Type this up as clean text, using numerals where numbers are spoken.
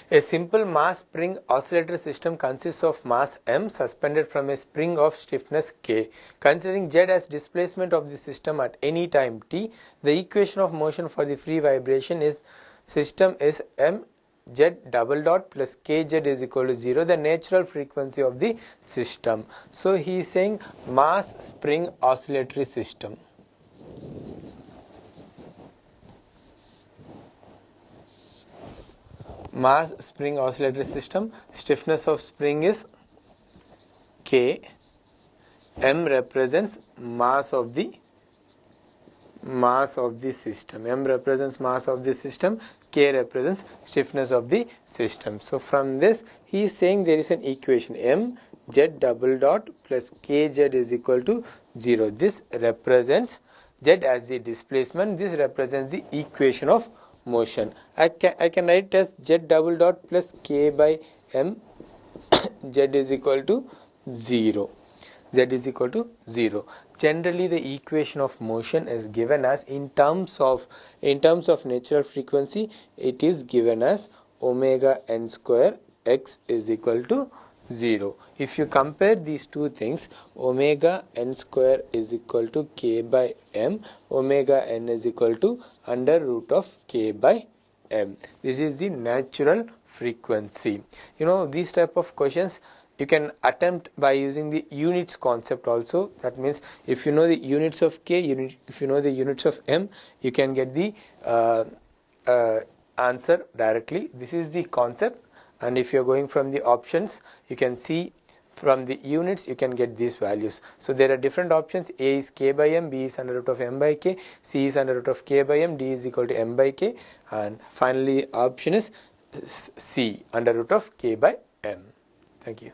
A simple mass spring oscillator system consists of mass m suspended from a spring of stiffness k. Considering z as displacement of the system at any time t, the equation of motion for the free vibration is system is m z double dot plus kz is equal to 0, the natural frequency of the system. So he is saying mass spring oscillatory system. Mass spring oscillatory system, stiffness of spring is k, m represents mass of the system, m represents mass of the system, k represents stiffness of the system. So from this he is saying there is an equation m z double dot plus kz is equal to 0. This represents z as the displacement, this represents the equation of motion. I can write as z double dot plus k by m z is equal to 0. Z is equal to 0. Generally the equation of motion is given as in terms of natural frequency, it is given as omega n square x is equal to 0. If you compare these two things, omega n square is equal to k by m, omega n is equal to under root of k by m. This is the natural frequency. You know, these type of questions you can attempt by using the units concept also. That means if you know the units of k, if you know the units of m, you can get the answer directly. This is the concept, and if you are going from the options, you can see from the units you can get these values. So there are different options. A is k by m, B is under root of m by k, C is under root of k by m, D is equal to m by k, and finally option is C under root of k by m. Thank you.